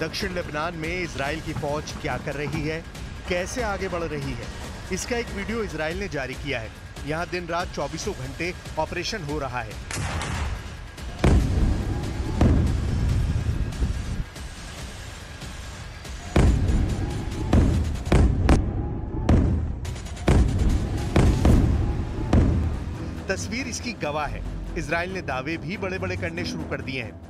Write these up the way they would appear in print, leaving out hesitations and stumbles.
दक्षिण लेबनान में इजराइल की फौज क्या कर रही है, कैसे आगे बढ़ रही है, इसका एक वीडियो इजराइल ने जारी किया है। यहां दिन रात 24 घंटे ऑपरेशन हो रहा है। तस्वीर इसकी गवाह है। इजराइल ने दावे भी बड़े बड़े करने शुरू कर दिए हैं।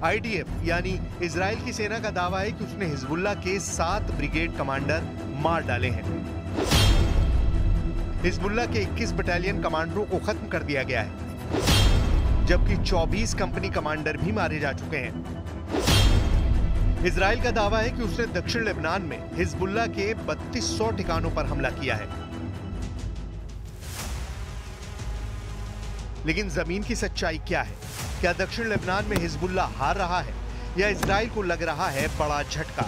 आईडीएफ यानी इजराइल की सेना का दावा है कि उसने हिजबुल्लाह के 7 ब्रिगेड कमांडर मार डाले हैं। हिजबुल्लाह के 21 बटालियन कमांडरों को खत्म कर दिया गया है, जबकि 24 कंपनी कमांडर भी मारे जा चुके हैं। इजराइल का दावा है कि उसने दक्षिण लेबनान में हिजबुल्लाह के 3200 ठिकानों पर हमला किया है। लेकिन जमीन की सच्चाई क्या है? क्या दक्षिण लेबनान में हिजबुल्लाह हार रहा है या इजराइल को लग रहा है बड़ा झटका?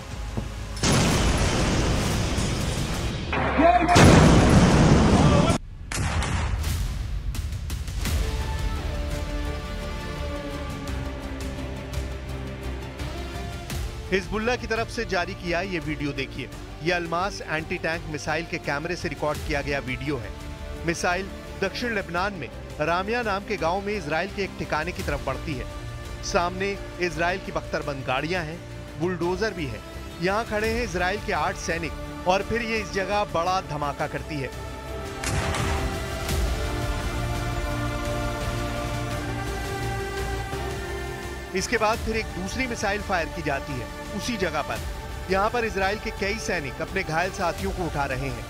हिजबुल्लाह की तरफ से जारी किया ये वीडियो देखिए। यह अल्मास एंटी टैंक मिसाइल के कैमरे से रिकॉर्ड किया गया वीडियो है। मिसाइल दक्षिण लेबनान में रामिया नाम के गांव में इजराइल के एक ठिकाने की तरफ बढ़ती है। सामने इजराइल की बख्तरबंद गाड़ियां हैं, बुलडोजर भी है। यहां खड़े हैं इजराइल के 8 सैनिक और फिर ये इस जगह बड़ा धमाका करती है। इसके बाद फिर एक दूसरी मिसाइल फायर की जाती है उसी जगह पर। यहां पर इजराइल के कई सैनिक अपने घायल साथियों को उठा रहे हैं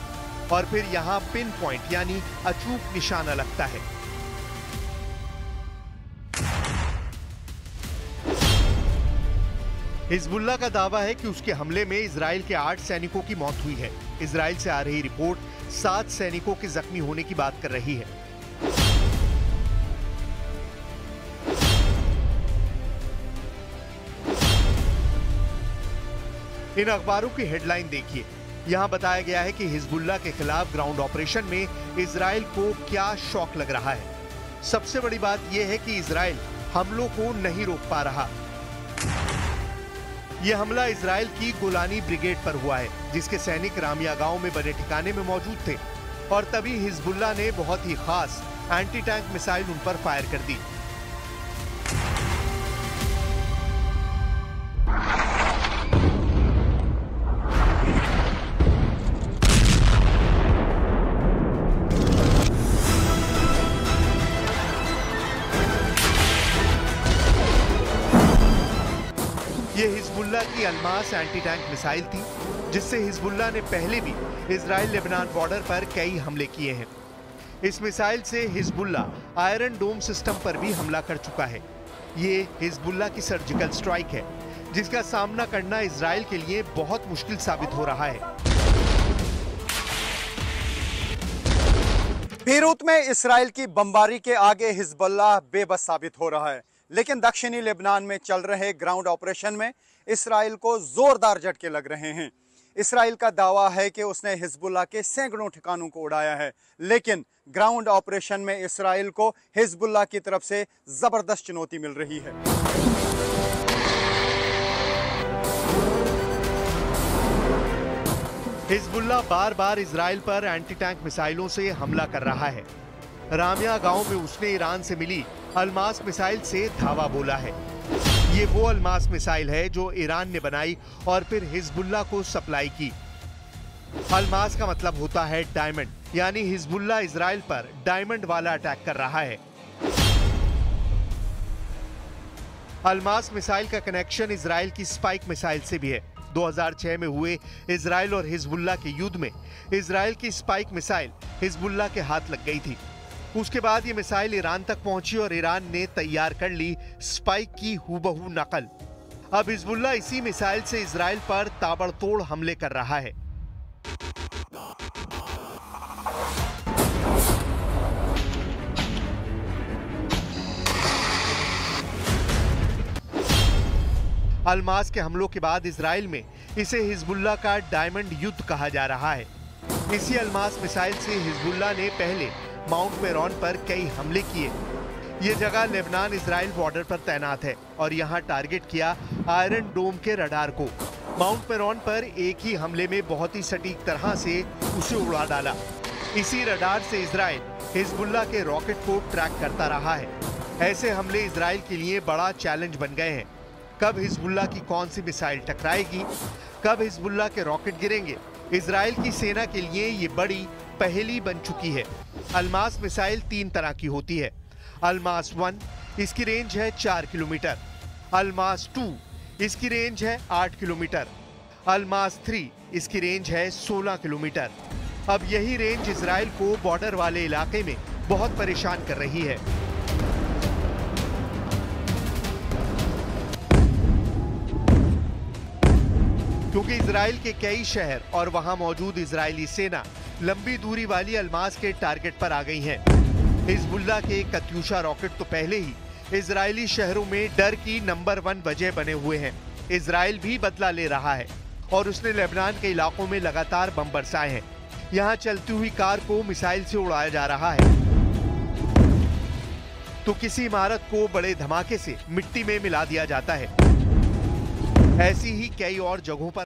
और फिर यहां पिन पॉइंट यानी अचूक निशाना लगता है। हिजबुल्लाह का दावा है कि उसके हमले में इजराइल के 8 सैनिकों की मौत हुई है। इजराइल से आ रही रिपोर्ट 7 सैनिकों के जख्मी होने की बात कर रही है। इन अखबारों की हेडलाइन देखिए। यहां बताया गया है कि हिजबुल्लाह के खिलाफ ग्राउंड ऑपरेशन में इजराइल को क्या शॉक लग रहा है। सबसे बड़ी बात यह है कि इजराइल हमलों को नहीं रोक पा रहा। यह हमला इजराइल की गोलानी ब्रिगेड पर हुआ है, जिसके सैनिक रामिया गांव में बने ठिकाने में मौजूद थे और तभी हिजबुल्लाह ने बहुत ही खास एंटी टैंक मिसाइल उन पर फायर कर दी। ये हिजबुल्लाह की अल्मास एंटी टैंक मिसाइल थी, जिससे हिजबुल्लाह ने पहले भी इजराइल लेबनान बॉर्डर पर कई हमले किए हैं। इस मिसाइल से हिजबुल्लाह आयरन डोम सिस्टम पर भी हमला कर चुका है। ये हिजबुल्लाह की सर्जिकल स्ट्राइक है, जिसका सामना करना इजराइल के लिए बहुत मुश्किल साबित हो रहा है। बेरूत में इजराइल की बमबारी के आगे हिजबुल्लाह बेबस साबित हो रहा है, लेकिन दक्षिणी लेबनान में चल रहे ग्राउंड ऑपरेशन में इजराइल को जोरदार झटके लग रहे हैं। इजराइल का दावा है कि उसने हिजबुल्लाह के सैकड़ों ठिकानों को उड़ाया है, लेकिन ग्राउंड ऑपरेशन में इजराइल को हिजबुल्लाह की तरफ से जबरदस्त चुनौती मिल रही है। हिजबुल्लाह बार बार इजराइल पर एंटी टैंक मिसाइलों से हमला कर रहा है। रामिया गांव में उसने ईरान से मिली अल्मास मिसाइल से धावा बोला है। ये वो अल्मास मिसाइल है जो ईरान ने बनाई और फिर हिजबुल्लाह को सप्लाई की। अल्मास का मतलब होता है डायमंड, यानी हिजबुल्लाह इजराइल पर डायमंड वाला अटैक कर रहा है। अल्मास मिसाइल का कनेक्शन इजराइल की स्पाइक मिसाइल से भी है। 2006 में हुए इजराइल और हिजबुल्लाह के युद्ध में इजराइल की स्पाइक मिसाइल हिजबुल्लाह के हाथ लग गई थी। उसके बाद ये मिसाइल ईरान तक पहुंची और ईरान ने तैयार कर ली स्पाइक की हूबहू नकल। अब हिजबुल्लाह इसी मिसाइल से इजराइल पर ताबड़तोड़ हमले कर रहा है। अलमास के हमलों के बाद इजराइल में इसे हिजबुल्लाह का डायमंड युद्ध कहा जा रहा है। इसी अलमास मिसाइल से हिजबुल्लाह ने पहले माउंट मेरॉन पर कई हमले किए। ये जगह लेबनान इजराइल बॉर्डर पर तैनात है और यहाँ टारगेट किया आयरन डोम के रडार को। माउंट मेरॉन पर एक ही हमले में बहुत ही सटीक तरह से उसे उड़ा डाला। इसी रडार से इजराइल हिजबुल्लाह के रॉकेट को ट्रैक करता रहा है। ऐसे हमले इजराइल के लिए बड़ा चैलेंज बन गए हैं। कब हिजबुल्लाह की कौन सी मिसाइल टकराएगी, कब हिजबुल्लाह के रॉकेट गिरेंगे, इजराइल की सेना के लिए ये बड़ी पहेली बन चुकी है। अलमास मिसाइल 3 तरह की होती है। अलमास 1, इसकी रेंज है 4 किलोमीटर। अलमास 2, इसकी रेंज है 8 किलोमीटर। अलमास 3, इसकी रेंज है 16 किलोमीटर। अब यही रेंज इजराइल को बॉर्डर वाले इलाके में बहुत परेशान कर रही है। क्योंकि इजराइल के कई शहर और वहां मौजूद इजरायली सेना लंबी दूरी वाली अलमास के टारगेट पर आ गई है। हिजबुल्लाह के कत्यूशा रॉकेट तो पहले ही इजरायली शहरों में डर की नंबर 1 वजह बने हुए हैं। इजराइल भी बदला ले रहा है और उसने लेबनान के इलाकों में लगातार बम बरसाए हैं। यहाँ चलती हुई कार को मिसाइल से उड़ाया जा रहा है तो किसी इमारत को बड़े धमाके से मिट्टी में मिला दिया जाता है। ऐसी ही कई और जगहों पर